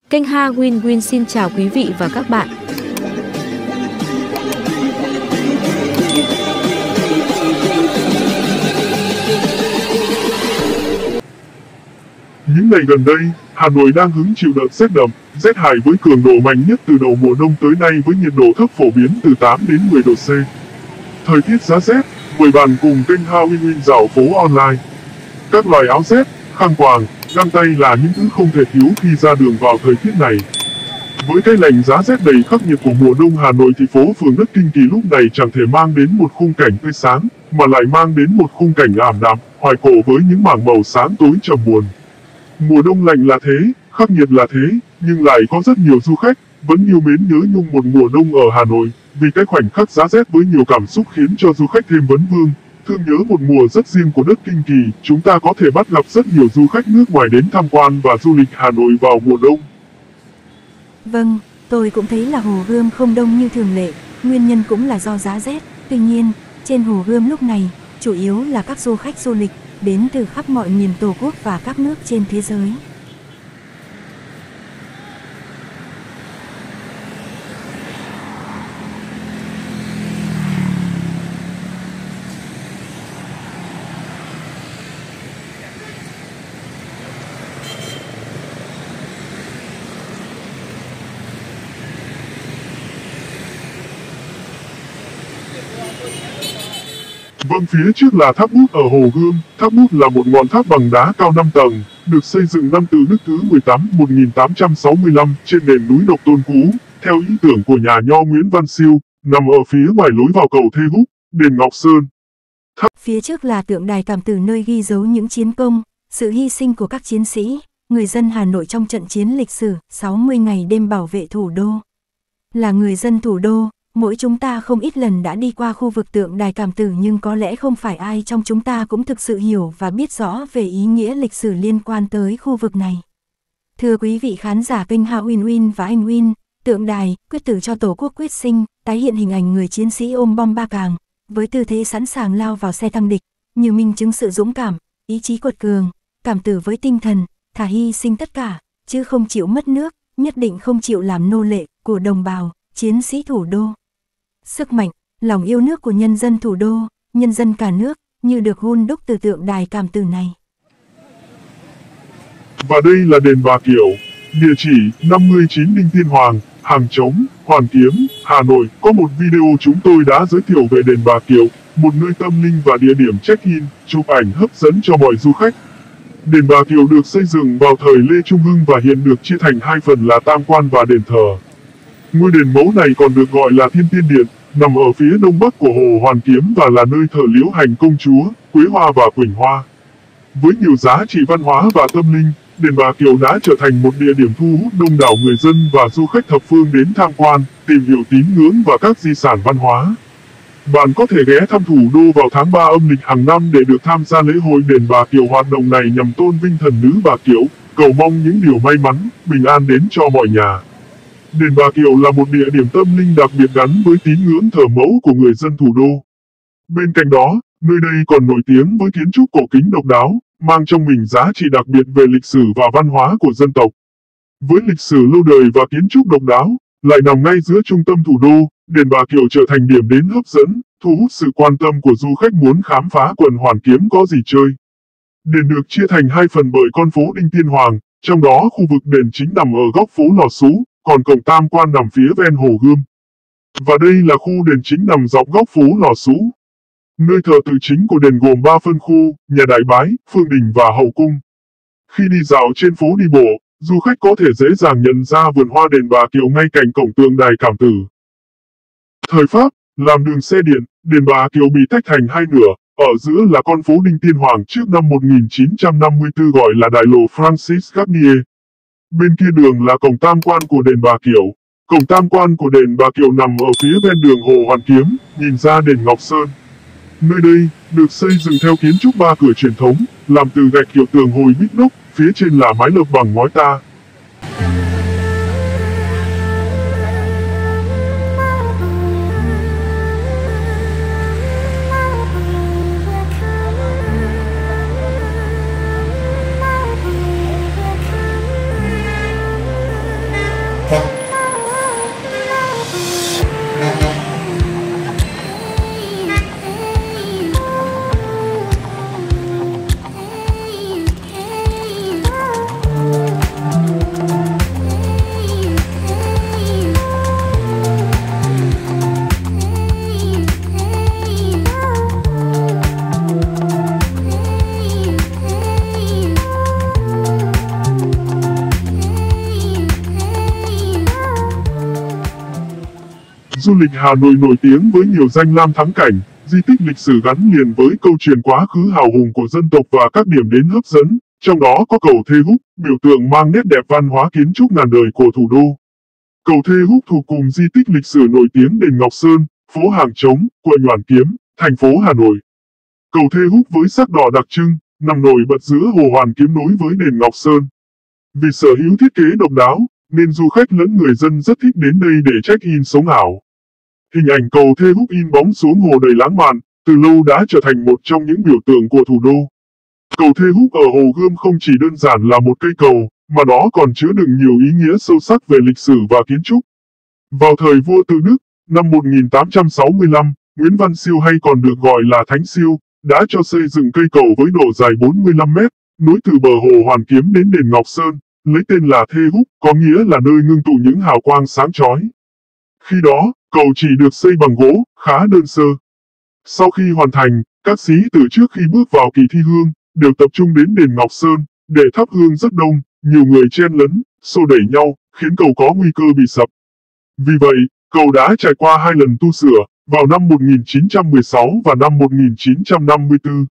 Kênh Ha Win Win xin chào quý vị và các bạn. Những ngày gần đây, Hà Nội đang hứng chịu đợt rét đậm, rét hại với cường độ mạnh nhất từ đầu mùa đông tới nay với nhiệt độ thấp phổ biến từ 8 đến 10 độ C. Thời tiết giá rét, mời bạn cùng kênh Ha Win Win dạo phố online. Các loại áo rét, khăn quàng, găng tay là những thứ không thể thiếu khi ra đường vào thời tiết này. Với cái lạnh giá rét đầy khắc nghiệt của mùa đông Hà Nội thì phố phường đất Kinh Kỳ lúc này chẳng thể mang đến một khung cảnh tươi sáng, mà lại mang đến một khung cảnh ảm đạm, hoài cổ với những mảng màu sáng tối trầm buồn. Mùa đông lạnh là thế, khắc nghiệt là thế, nhưng lại có rất nhiều du khách vẫn yêu mến nhớ nhung một mùa đông ở Hà Nội, vì cái khoảnh khắc giá rét với nhiều cảm xúc khiến cho du khách thêm vấn vương. Thương nhớ một mùa rất riêng của đất Kinh Kỳ, chúng ta có thể bắt gặp rất nhiều du khách nước ngoài đến tham quan và du lịch Hà Nội vào mùa đông. Vâng, tôi cũng thấy là Hồ Gươm không đông như thường lệ, nguyên nhân cũng là do giá rét. Tuy nhiên, trên Hồ Gươm lúc này, chủ yếu là các du khách du lịch, đến từ khắp mọi miền Tổ quốc và các nước trên thế giới. Vâng, phía trước là tháp bút ở Hồ Gươm. Tháp bút là một ngọn tháp bằng đá cao 5 tầng, được xây dựng năm từ Đức thứ 18 1865 trên nền núi Độc Tôn cũ, theo ý tưởng của nhà nho Nguyễn Văn Siêu, nằm ở phía ngoài lối vào cầu Thê Húc, đền Ngọc Sơn. Phía trước là tượng đài Cảm Tử nơi ghi dấu những chiến công, sự hy sinh của các chiến sĩ, người dân Hà Nội trong trận chiến lịch sử 60 ngày đêm bảo vệ thủ đô. Là người dân thủ đô, mỗi chúng ta không ít lần đã đi qua khu vực tượng đài Cảm Tử, nhưng có lẽ không phải ai trong chúng ta cũng thực sự hiểu và biết rõ về ý nghĩa lịch sử liên quan tới khu vực này. Thưa quý vị khán giả kênh Ha Win Win và anh Win, tượng đài quyết tử cho Tổ quốc quyết sinh tái hiện hình ảnh người chiến sĩ ôm bom Ba Càng, với tư thế sẵn sàng lao vào xe tăng địch, như minh chứng sự dũng cảm, ý chí quật cường, cảm tử với tinh thần, thà hy sinh tất cả, chứ không chịu mất nước, nhất định không chịu làm nô lệ của đồng bào, chiến sĩ thủ đô. Sức mạnh, lòng yêu nước của nhân dân thủ đô, nhân dân cả nước, như được hun đúc từ tượng đài Cảm Tử này. Và đây là đền Bà Kiệu, địa chỉ 59 Đinh Tiên Hoàng, Hàng Trống, Hoàn Kiếm, Hà Nội. Có một video chúng tôi đã giới thiệu về đền Bà Kiệu, một nơi tâm linh và địa điểm check-in, chụp ảnh hấp dẫn cho mọi du khách. Đền Bà Kiệu được xây dựng vào thời Lê Trung Hưng và hiện được chia thành hai phần là tam quan và đền thờ. Ngôi đền mẫu này còn được gọi là Thiên Tiên Điện, nằm ở phía đông bắc của Hồ Hoàn Kiếm và là nơi thờ Liễu Hành Công Chúa, Quế Hoa và Quỳnh Hoa. Với nhiều giá trị văn hóa và tâm linh, đền Bà Kiệu đã trở thành một địa điểm thu hút đông đảo người dân và du khách thập phương đến tham quan, tìm hiểu tín ngưỡng và các di sản văn hóa. Bạn có thể ghé thăm thủ đô vào tháng 3 âm lịch hàng năm để được tham gia lễ hội đền Bà Kiệu. Hoạt động này nhằm tôn vinh thần nữ Bà Kiệu, cầu mong những điều may mắn, bình an đến cho mọi nhà. Đền Bà Kiệu là một địa điểm tâm linh đặc biệt gắn với tín ngưỡng thờ mẫu của người dân thủ đô. Bên cạnh đó, nơi đây còn nổi tiếng với kiến trúc cổ kính độc đáo, mang trong mình giá trị đặc biệt về lịch sử và văn hóa của dân tộc. Với lịch sử lâu đời và kiến trúc độc đáo, lại nằm ngay giữa trung tâm thủ đô, đền Bà Kiệu trở thành điểm đến hấp dẫn, thu hút sự quan tâm của du khách muốn khám phá quận Hoàn Kiếm có gì chơi. Đền được chia thành hai phần bởi con phố Đinh Tiên Hoàng, trong đó khu vực đền chính nằm ở góc phố Lò Xú, còn cổng tam quan nằm phía ven Hồ Gươm. Và đây là khu đền chính nằm dọc góc phố Lò Xú. Nơi thờ tự chính của đền gồm 3 phân khu, nhà Đại Bái, Phương Đình và Hậu Cung. Khi đi dạo trên phố đi bộ, du khách có thể dễ dàng nhận ra vườn hoa đền Bà Kiệu ngay cạnh cổng tượng đài Cảm Tử. Thời Pháp, làm đường xe điện, đền Bà Kiệu bị tách thành hai nửa, ở giữa là con phố Đinh Tiên Hoàng trước năm 1954 gọi là đại lộ Francis Garnier. Bên kia đường là cổng tam quan của đền Bà Kiệu. Cổng tam quan của đền Bà Kiệu nằm ở phía ven đường Hồ Hoàn Kiếm, nhìn ra đền Ngọc Sơn. Nơi đây được xây dựng theo kiến trúc ba cửa truyền thống, làm từ gạch kiểu tường hồi bít nóc, phía trên là mái lợp bằng ngói ta. Du lịch Hà Nội nổi tiếng với nhiều danh lam thắng cảnh, di tích lịch sử gắn liền với câu chuyện quá khứ hào hùng của dân tộc và các điểm đến hấp dẫn, trong đó có cầu Thê Húc, biểu tượng mang nét đẹp văn hóa kiến trúc ngàn đời của thủ đô. Cầu Thê Húc thuộc cùng di tích lịch sử nổi tiếng đền Ngọc Sơn, phố Hàng Trống, quận Hoàn Kiếm, thành phố Hà Nội. Cầu Thê Húc với sắc đỏ đặc trưng, nằm nổi bật giữa Hồ Hoàn Kiếm nối với đền Ngọc Sơn. Vì sở hữu thiết kế độc đáo, nên du khách lẫn người dân rất thích đến đây để check-in sống ảo. Hình ảnh cầu Thê Húc in bóng xuống hồ đầy lãng mạn, từ lâu đã trở thành một trong những biểu tượng của thủ đô. Cầu Thê Húc ở Hồ Gươm không chỉ đơn giản là một cây cầu, mà nó còn chứa đựng nhiều ý nghĩa sâu sắc về lịch sử và kiến trúc. Vào thời vua Tự Đức, năm 1865, Nguyễn Văn Siêu hay còn được gọi là Thánh Siêu, đã cho xây dựng cây cầu với độ dài 45 mét, nối từ bờ hồ Hoàn Kiếm đến đền Ngọc Sơn, lấy tên là Thê Húc, có nghĩa là nơi ngưng tụ những hào quang sáng chói. Khi đó, cầu chỉ được xây bằng gỗ, khá đơn sơ. Sau khi hoàn thành, các sĩ tử trước khi bước vào kỳ thi hương, đều tập trung đến đền Ngọc Sơn, để thắp hương rất đông, nhiều người chen lấn, xô đẩy nhau, khiến cầu có nguy cơ bị sập. Vì vậy, cầu đã trải qua 2 lần tu sửa, vào năm 1916 và năm 1954.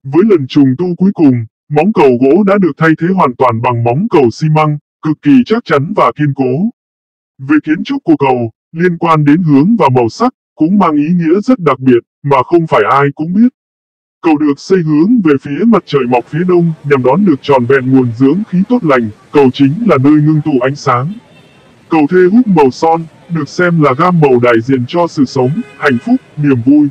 Với lần trùng tu cuối cùng, móng cầu gỗ đã được thay thế hoàn toàn bằng móng cầu xi măng, cực kỳ chắc chắn và kiên cố. Về kiến trúc của cầu, liên quan đến hướng và màu sắc, cũng mang ý nghĩa rất đặc biệt, mà không phải ai cũng biết. Cầu được xây hướng về phía mặt trời mọc phía đông, nhằm đón được trọn vẹn nguồn dưỡng khí tốt lành, cầu chính là nơi ngưng tụ ánh sáng. Cầu Thê Húc màu son, được xem là gam màu đại diện cho sự sống, hạnh phúc, niềm vui.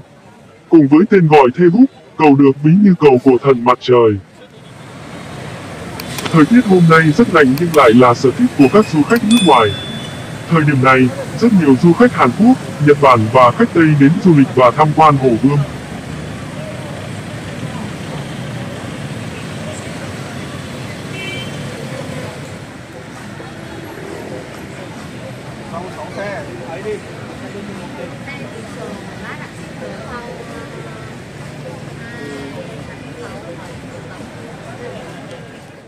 Cùng với tên gọi Thê Húc, cầu được ví như cầu của thần mặt trời. Thời tiết hôm nay rất lạnh nhưng lại là sở thích của các du khách nước ngoài. Thời điểm này, rất nhiều du khách Hàn Quốc, Nhật Bản và khách Tây đến du lịch và tham quan Hồ Gươm.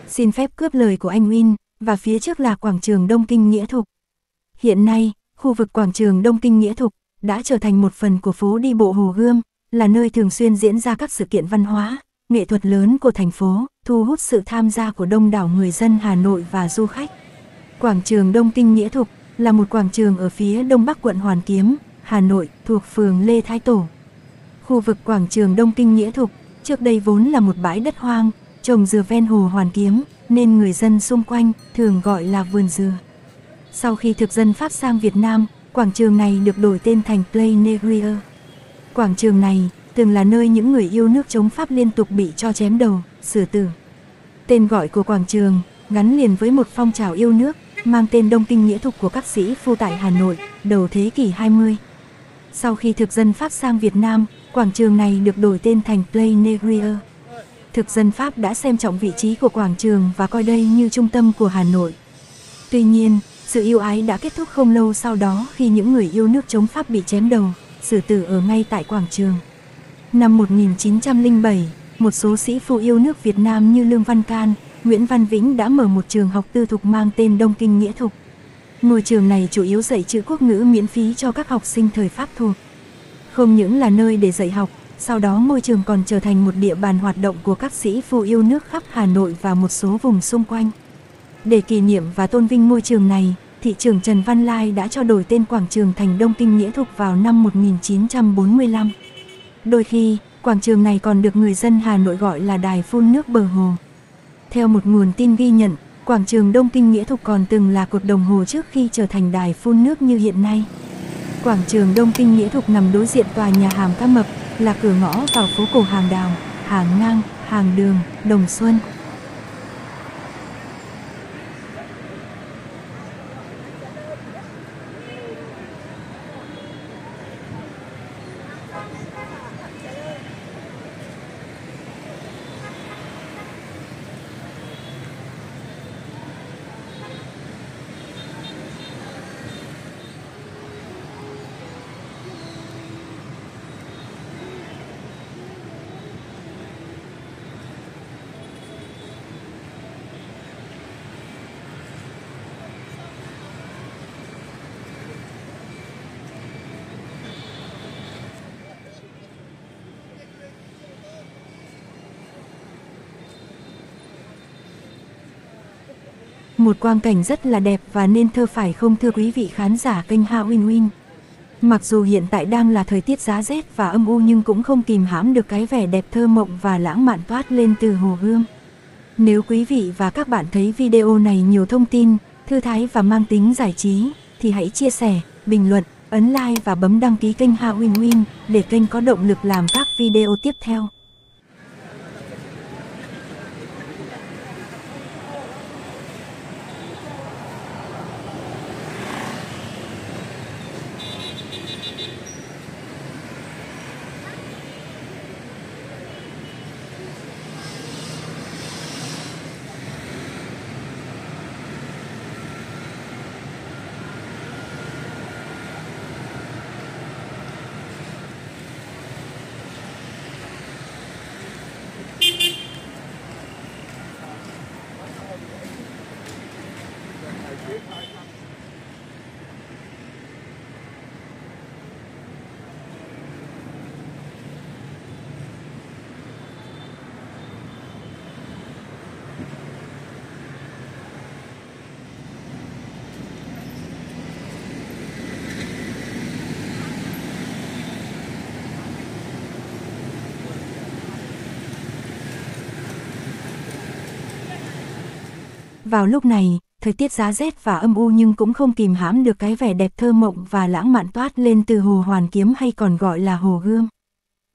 Xin phép cướp lời của anh Win, và phía trước là quảng trường Đông Kinh Nghĩa Thục. Hiện nay, khu vực quảng trường Đông Kinh Nghĩa Thục đã trở thành một phần của phố đi bộ Hồ Gươm, là nơi thường xuyên diễn ra các sự kiện văn hóa, nghệ thuật lớn của thành phố, thu hút sự tham gia của đông đảo người dân Hà Nội và du khách. Quảng trường Đông Kinh Nghĩa Thục là một quảng trường ở phía đông bắc quận Hoàn Kiếm, Hà Nội, thuộc phường Lê Thái Tổ. Khu vực quảng trường Đông Kinh Nghĩa Thục trước đây vốn là một bãi đất hoang, trồng dừa ven hồ Hoàn Kiếm, nên người dân xung quanh thường gọi là vườn dừa. Sau khi thực dân Pháp sang Việt Nam, quảng trường này được đổi tên thành Place Négrier. Quảng trường này từng là nơi những người yêu nước chống Pháp liên tục bị cho chém đầu, xử tử. Tên gọi của quảng trường gắn liền với một phong trào yêu nước mang tên Đông Kinh Nghĩa Thục của các sĩ phu tại Hà Nội đầu thế kỷ 20. Sau khi thực dân Pháp sang Việt Nam, quảng trường này được đổi tên thành Place Négrier. Thực dân Pháp đã xem trọng vị trí của quảng trường và coi đây như trung tâm của Hà Nội. Tuy nhiên, sự yêu ái đã kết thúc không lâu sau đó khi những người yêu nước chống Pháp bị chém đầu, xử tử ở ngay tại quảng trường. Năm 1907, một số sĩ phu yêu nước Việt Nam như Lương Văn Can, Nguyễn Văn Vĩnh đã mở một trường học tư thục mang tên Đông Kinh Nghĩa Thục. Ngôi trường này chủ yếu dạy chữ quốc ngữ miễn phí cho các học sinh thời Pháp thuộc. Không những là nơi để dạy học, sau đó ngôi trường còn trở thành một địa bàn hoạt động của các sĩ phu yêu nước khắp Hà Nội và một số vùng xung quanh. Để kỷ niệm và tôn vinh ngôi trường này, thị trưởng Trần Văn Lai đã cho đổi tên quảng trường thành Đông Kinh Nghĩa Thục vào năm 1945. Đôi khi, quảng trường này còn được người dân Hà Nội gọi là đài phun nước bờ hồ. Theo một nguồn tin ghi nhận, quảng trường Đông Kinh Nghĩa Thục còn từng là cột đồng hồ trước khi trở thành đài phun nước như hiện nay. Quảng trường Đông Kinh Nghĩa Thục nằm đối diện tòa nhà Hàm Cá Mập, là cửa ngõ vào phố cổ Hàng Đào, Hàng Ngang, Hàng Đường, Đồng Xuân. Một quang cảnh rất là đẹp và nên thơ phải không thưa quý vị khán giả kênh Ha Win Win. Mặc dù hiện tại đang là thời tiết giá rét và âm u nhưng cũng không kìm hãm được cái vẻ đẹp thơ mộng và lãng mạn toát lên từ Hồ Gươm. Nếu quý vị và các bạn thấy video này nhiều thông tin, thư thái và mang tính giải trí, thì hãy chia sẻ, bình luận, ấn like và bấm đăng ký kênh Ha Win Win để kênh có động lực làm các video tiếp theo. Vào lúc này, thời tiết giá rét và âm u nhưng cũng không kìm hãm được cái vẻ đẹp thơ mộng và lãng mạn toát lên từ Hồ Hoàn Kiếm hay còn gọi là Hồ Gươm.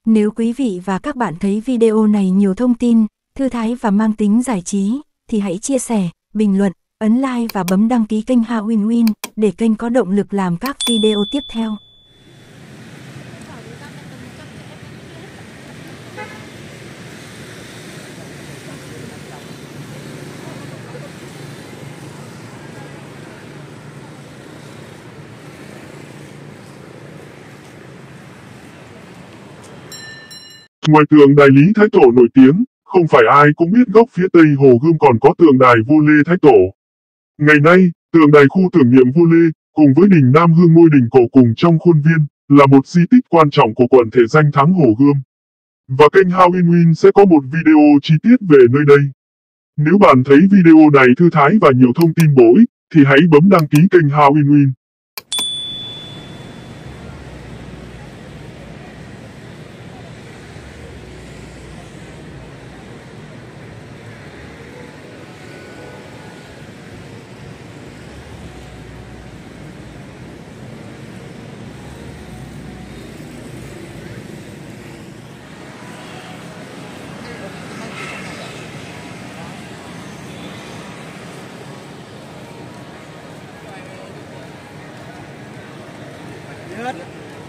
Nếu quý vị và các bạn thấy video này nhiều thông tin, thư thái và mang tính giải trí, thì hãy chia sẻ, bình luận, ấn like và bấm đăng ký kênh Ha Win Win để kênh có động lực làm các video tiếp theo. Ngoài tượng đài Lý Thái Tổ nổi tiếng, không phải ai cũng biết góc phía tây Hồ Gươm còn có tượng đài vua Lê Thái Tổ. Ngày nay, tượng đài khu tưởng niệm vua Lê, cùng với đình Nam Hương ngôi đình cổ cùng trong khuôn viên, là một di tích quan trọng của quần thể danh thắng Hồ Gươm. Và kênh Ha Win Win sẽ có một video chi tiết về nơi đây. Nếu bạn thấy video này thư thái và nhiều thông tin bổ ích, thì hãy bấm đăng ký kênh Ha Win Win.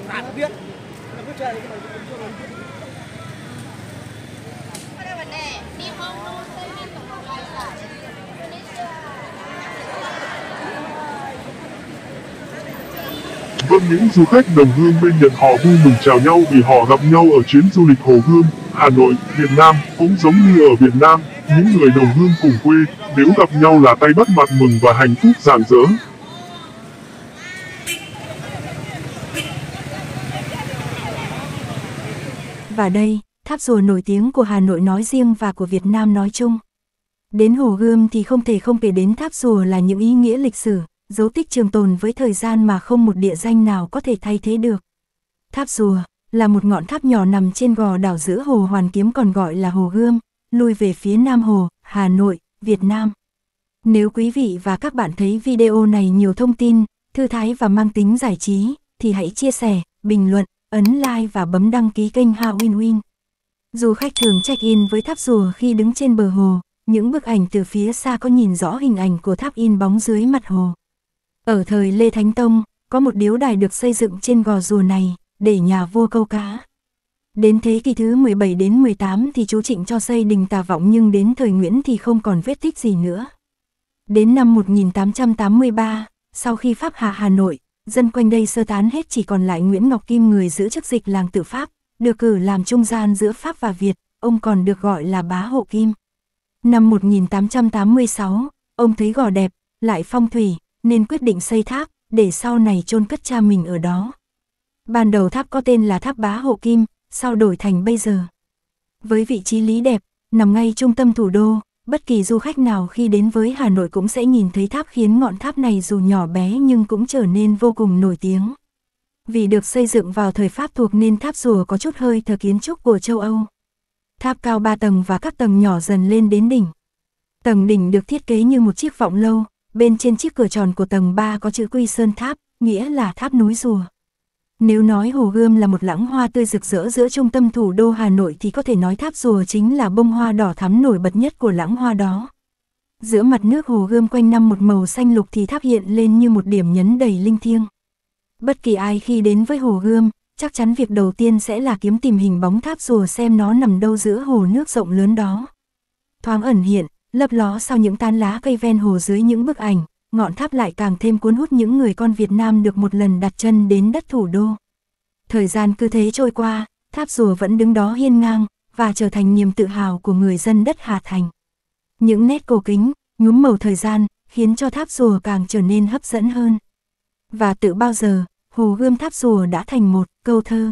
Bạn biết là cứ chơi cái này cũng Vâng, những du khách đồng hương bên Nhật họ vui mừng chào nhau vì họ gặp nhau ở chuyến du lịch Hồ Gươm, Hà Nội, Việt Nam. Cũng giống như ở Việt Nam, những người đồng hương cùng quê, nếu gặp nhau là tay bắt mặt mừng và hạnh phúc rạng rỡ. Và đây, tháp rùa nổi tiếng của Hà Nội nói riêng và của Việt Nam nói chung. Đến Hồ Gươm thì không thể không kể đến tháp rùa là những ý nghĩa lịch sử, dấu tích trường tồn với thời gian mà không một địa danh nào có thể thay thế được. Tháp rùa là một ngọn tháp nhỏ nằm trên gò đảo giữa Hồ Hoàn Kiếm còn gọi là Hồ Gươm, lui về phía Nam Hồ, Hà Nội, Việt Nam. Nếu quý vị và các bạn thấy video này nhiều thông tin, thư thái và mang tính giải trí, thì hãy chia sẻ, bình luận, ấn like và bấm đăng ký kênh Ha Win Win. Du khách thường check-in với tháp rùa khi đứng trên bờ hồ, những bức ảnh từ phía xa có nhìn rõ hình ảnh của tháp in bóng dưới mặt hồ. Ở thời Lê Thánh Tông, có một điếu đài được xây dựng trên gò rùa này, để nhà vua câu cá. Đến thế kỷ thứ 17 đến 18 thì chú Trịnh cho xây đình Tà Vọng nhưng đến thời Nguyễn thì không còn vết tích gì nữa. Đến năm 1883, sau khi Pháp hạ Hà Nội, dân quanh đây sơ tán hết chỉ còn lại Nguyễn Ngọc Kim người giữ chức dịch làng tự Pháp, được cử làm trung gian giữa Pháp và Việt, ông còn được gọi là Bá Hộ Kim. Năm 1886, ông thấy gò đẹp, lại phong thủy, nên quyết định xây tháp, để sau này chôn cất cha mình ở đó. Ban đầu tháp có tên là tháp Bá Hộ Kim, sau đổi thành bây giờ. Với vị trí lý đẹp, nằm ngay trung tâm thủ đô, bất kỳ du khách nào khi đến với Hà Nội cũng sẽ nhìn thấy tháp, khiến ngọn tháp này dù nhỏ bé nhưng cũng trở nên vô cùng nổi tiếng. Vì được xây dựng vào thời Pháp thuộc nên tháp rùa có chút hơi thở kiến trúc của châu Âu. Tháp cao 3 tầng và các tầng nhỏ dần lên đến đỉnh. Tầng đỉnh được thiết kế như một chiếc vọng lâu, bên trên chiếc cửa tròn của tầng 3 có chữ Quy Sơn Tháp, nghĩa là tháp núi rùa. Nếu nói Hồ Gươm là một lẵng hoa tươi rực rỡ giữa trung tâm thủ đô Hà Nội thì có thể nói tháp rùa chính là bông hoa đỏ thắm nổi bật nhất của lẵng hoa đó. Giữa mặt nước Hồ Gươm quanh năm một màu xanh lục thì tháp hiện lên như một điểm nhấn đầy linh thiêng. Bất kỳ ai khi đến với Hồ Gươm, chắc chắn việc đầu tiên sẽ là kiếm tìm hình bóng tháp rùa xem nó nằm đâu giữa hồ nước rộng lớn đó. Thoáng ẩn hiện, lấp ló sau những tán lá cây ven hồ dưới những bức ảnh, ngọn tháp lại càng thêm cuốn hút những người con Việt Nam được một lần đặt chân đến đất thủ đô. Thời gian cứ thế trôi qua, tháp rùa vẫn đứng đó hiên ngang, và trở thành niềm tự hào của người dân đất Hà Thành. Những nét cổ kính, nhuốm màu thời gian, khiến cho tháp rùa càng trở nên hấp dẫn hơn. Và từ bao giờ, Hồ Gươm tháp rùa đã thành một câu thơ.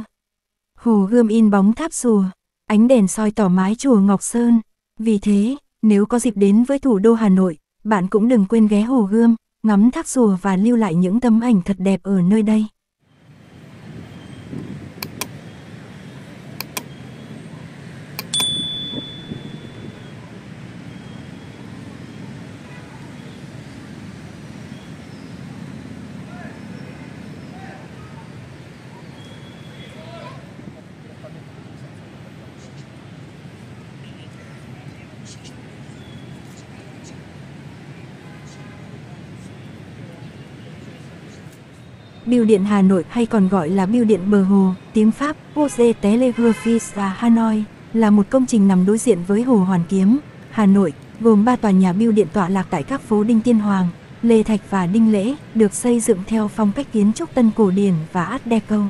Hồ Gươm in bóng tháp rùa, ánh đèn soi tỏ mái chùa Ngọc Sơn. Vì thế, nếu có dịp đến với thủ đô Hà Nội, bạn cũng đừng quên ghé Hồ Gươm, ngắm thác rùa và lưu lại những tấm ảnh thật đẹp ở nơi đây. Bưu điện Hà Nội hay còn gọi là Bưu điện Bờ Hồ, tiếng Pháp, Poste Telegraphique à Hanoi, là một công trình nằm đối diện với Hồ Hoàn Kiếm, Hà Nội, gồm 3 tòa nhà bưu điện tọa lạc tại các phố Đinh Tiên Hoàng, Lê Thạch và Đinh Lễ, được xây dựng theo phong cách kiến trúc Tân cổ điển và Art Deco.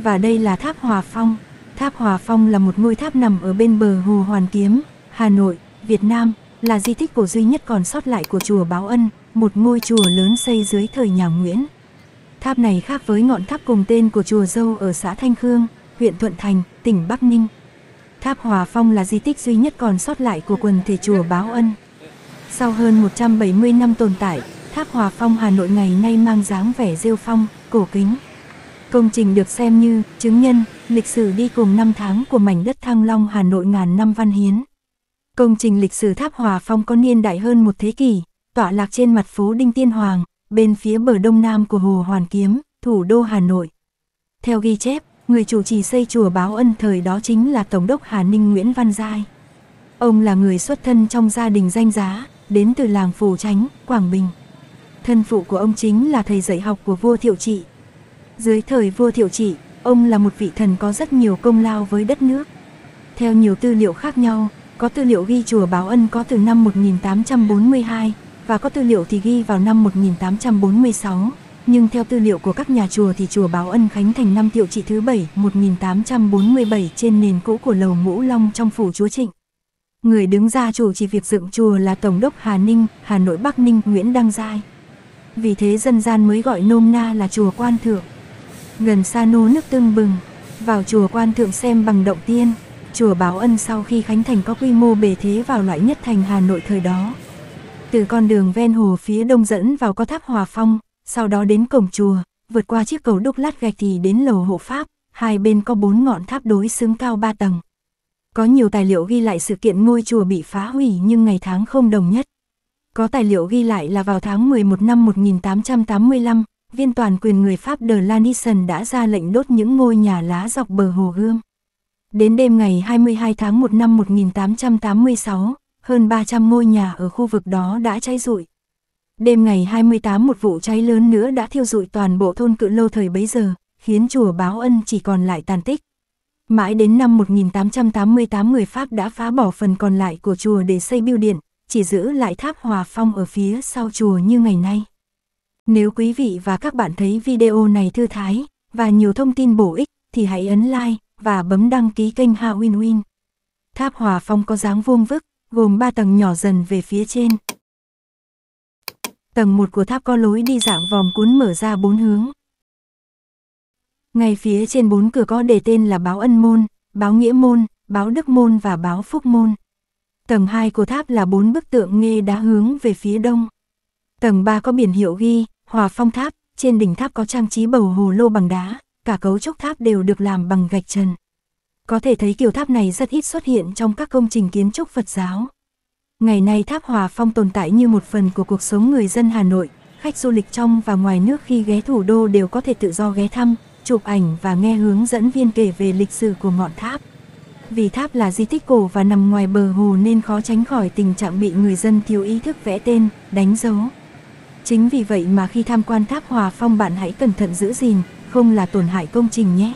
Và đây là tháp Hòa Phong. Tháp Hòa Phong là một ngôi tháp nằm ở bên bờ Hồ Hoàn Kiếm, Hà Nội, Việt Nam, là di tích cổ duy nhất còn sót lại của chùa Báo Ân, một ngôi chùa lớn xây dưới thời nhà Nguyễn. Tháp này khác với ngọn tháp cùng tên của chùa Dâu ở xã Thanh Khương, huyện Thuận Thành, tỉnh Bắc Ninh. Tháp Hòa Phong là di tích duy nhất còn sót lại của quần thể chùa Báo Ân. Sau hơn 170 năm tồn tại, tháp Hòa Phong Hà Nội ngày nay mang dáng vẻ rêu phong, cổ kính. Công trình được xem như chứng nhân lịch sử đi cùng năm tháng của mảnh đất Thăng Long Hà Nội ngàn năm văn hiến. Công trình lịch sử tháp Hòa Phong có niên đại hơn một thế kỷ, tọa lạc trên mặt phố Đinh Tiên Hoàng, bên phía bờ đông nam của Hồ Hoàn Kiếm, thủ đô Hà Nội. Theo ghi chép, người chủ trì xây chùa Báo Ân thời đó chính là Tổng đốc Hà Ninh Nguyễn Văn Giai. Ông là người xuất thân trong gia đình danh giá, đến từ làng Phù Chánh, Quảng Bình. Thân phụ của ông chính là thầy dạy học của vua Thiệu Trị. Dưới thời vua Thiệu Trị, ông là một vị thần có rất nhiều công lao với đất nước. Theo nhiều tư liệu khác nhau, có tư liệu ghi chùa Báo Ân có từ năm 1842, và có tư liệu thì ghi vào năm 1846. Nhưng theo tư liệu của các nhà chùa thì chùa Báo Ân khánh thành năm Thiệu Trị thứ 7, 1847 trên nền cũ của lầu Ngũ Long trong phủ Chúa Trịnh. Người đứng ra chủ trì việc dựng chùa là Tổng đốc Hà Ninh, Hà Nội Bắc Ninh Nguyễn Đăng Giai. Vì thế dân gian mới gọi nôm na là chùa Quan Thượng. Gần xa nô nước tưng bừng, vào chùa Quan Thượng xem bằng động tiên. Chùa Báo Ân sau khi khánh thành có quy mô bề thế vào loại nhất thành Hà Nội thời đó. Từ con đường ven hồ phía đông dẫn vào có tháp Hòa Phong, sau đó đến cổng chùa, vượt qua chiếc cầu đúc lát gạch thì đến lầu hộ pháp, hai bên có 4 ngọn tháp đối xứng cao 3 tầng. Có nhiều tài liệu ghi lại sự kiện ngôi chùa bị phá hủy nhưng ngày tháng không đồng nhất. Có tài liệu ghi lại là vào tháng 11 năm 1885, viên toàn quyền người Pháp de Lanisson đã ra lệnh đốt những ngôi nhà lá dọc bờ Hồ Gươm. Đến đêm ngày 22 tháng 1 năm 1886, hơn 300 ngôi nhà ở khu vực đó đã cháy rụi. Đêm ngày 28 một vụ cháy lớn nữa đã thiêu rụi toàn bộ thôn Cự Lâu thời bấy giờ, khiến chùa Báo Ân chỉ còn lại tàn tích. Mãi đến năm 1888 người Pháp đã phá bỏ phần còn lại của chùa để xây bưu điện, chỉ giữ lại tháp Hòa Phong ở phía sau chùa như ngày nay. Nếu quý vị và các bạn thấy video này thư thái và nhiều thông tin bổ ích thì hãy ấn like và bấm đăng ký kênh Ha Win Win. Tháp Hòa Phong có dáng vuông vức, gồm 3 tầng nhỏ dần về phía trên. Tầng 1 của tháp có lối đi dạng vòm cuốn mở ra 4 hướng. Ngay phía trên 4 cửa có đề tên là Báo Ân Môn, Báo Nghĩa Môn, Báo Đức Môn và Báo Phúc Môn. Tầng 2 của tháp là 4 bức tượng nghê đá hướng về phía đông. Tầng 3 có biển hiệu ghi Hòa Phong Tháp, trên đỉnh tháp có trang trí bầu hồ lô bằng đá, cả cấu trúc tháp đều được làm bằng gạch trần. Có thể thấy kiểu tháp này rất ít xuất hiện trong các công trình kiến trúc Phật giáo. Ngày nay tháp Hòa Phong tồn tại như một phần của cuộc sống người dân Hà Nội, khách du lịch trong và ngoài nước khi ghé thủ đô đều có thể tự do ghé thăm, chụp ảnh và nghe hướng dẫn viên kể về lịch sử của ngọn tháp. Vì tháp là di tích cổ và nằm ngoài bờ hồ nên khó tránh khỏi tình trạng bị người dân thiếu ý thức vẽ tên, đánh dấu. Chính vì vậy mà khi tham quan tháp Hòa Phong bạn hãy cẩn thận giữ gìn, không là tổn hại công trình nhé.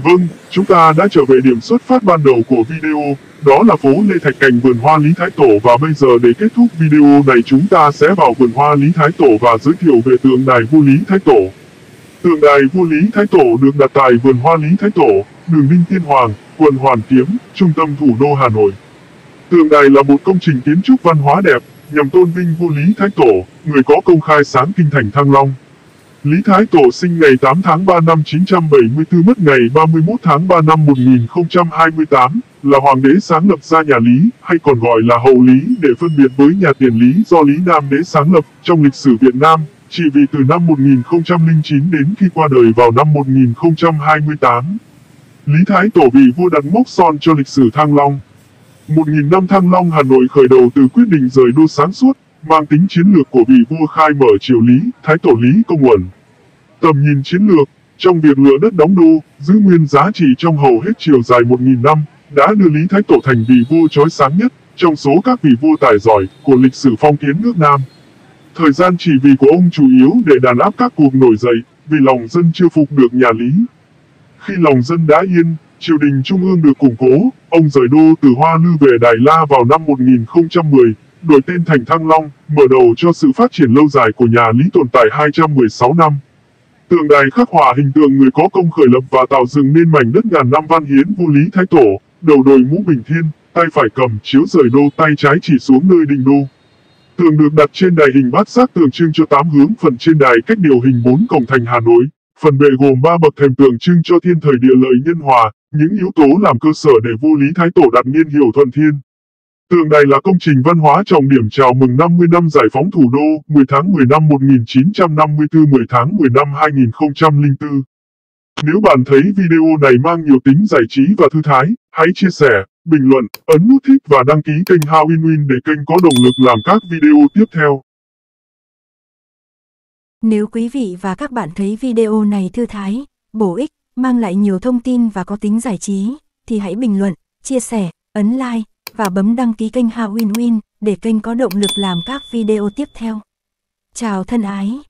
Vâng, chúng ta đã trở về điểm xuất phát ban đầu của video, đó là phố Lê Thạch Cành vườn hoa Lý Thái Tổ, và bây giờ để kết thúc video này chúng ta sẽ vào vườn hoa Lý Thái Tổ và giới thiệu về tượng đài vua Lý Thái Tổ. Tượng đài vua Lý Thái Tổ được đặt tại vườn hoa Lý Thái Tổ, đường Đinh Tiên Hoàng, quận Hoàn Kiếm, trung tâm thủ đô Hà Nội. Tượng đài là một công trình kiến trúc văn hóa đẹp, nhằm tôn vinh vua Lý Thái Tổ, người có công khai sáng kinh thành Thăng Long. Lý Thái Tổ sinh ngày 8 tháng 3 năm 974, mất ngày 31 tháng 3 năm 1028, là hoàng đế sáng lập ra nhà Lý, hay còn gọi là Hậu Lý, để phân biệt với nhà Tiền Lý do Lý Nam Đế sáng lập trong lịch sử Việt Nam, chỉ vì từ năm 1009 đến khi qua đời vào năm 1028. Lý Thái Tổ vì vua đặt mốc son cho lịch sử Thăng Long. 1000 năm Thăng Long Hà Nội khởi đầu từ quyết định rời đô sáng suốt, mang tính chiến lược của vị vua khai mở triều Lý, Thái Tổ Lý Công Uẩn. Tầm nhìn chiến lược, trong việc lựa đất đóng đô, giữ nguyên giá trị trong hầu hết chiều dài 1000 năm, đã đưa Lý Thái Tổ thành vị vua chói sáng nhất, trong số các vị vua tài giỏi, của lịch sử phong kiến nước Nam. Thời gian trị vì của ông chủ yếu để đàn áp các cuộc nổi dậy, vì lòng dân chưa phục được nhà Lý. Khi lòng dân đã yên, triều đình trung ương được củng cố, ông rời đô từ Hoa Lư về Đại La vào năm 1010, đổi tên thành Thăng Long, mở đầu cho sự phát triển lâu dài của nhà Lý tồn tại 216 năm. Tượng đài khắc họa hình tượng người có công khởi lập và tạo dựng nên mảnh đất ngàn năm văn hiến vua Lý Thái Tổ, đầu đội mũ bình thiên, tay phải cầm chiếu rời đô, tay trái chỉ xuống nơi định đô. Tượng được đặt trên đài hình bát giác tượng trưng cho 8 hướng, phần trên đài cách điều hình 4 cổng thành Hà Nội. Phần bệ gồm 3 bậc thềm tượng trưng cho thiên thời địa lợi nhân hòa, những yếu tố làm cơ sở để vua Lý Thái Tổ đặt niên hiệu Thuận Thiên. Tượng đài là công trình văn hóa trọng điểm chào mừng 50 năm giải phóng thủ đô, 10 tháng 10 năm 1954, 10 tháng 10 năm 2004. Nếu bạn thấy video này mang nhiều tính giải trí và thư thái, hãy chia sẻ, bình luận, ấn nút thích và đăng ký kênh How Win Win để kênh có động lực làm các video tiếp theo. Nếu quý vị và các bạn thấy video này thư thái, bổ ích, mang lại nhiều thông tin và có tính giải trí, thì hãy bình luận, chia sẻ, ấn like và bấm đăng ký kênh How Win Win để kênh có động lực làm các video tiếp theo. Chào thân ái!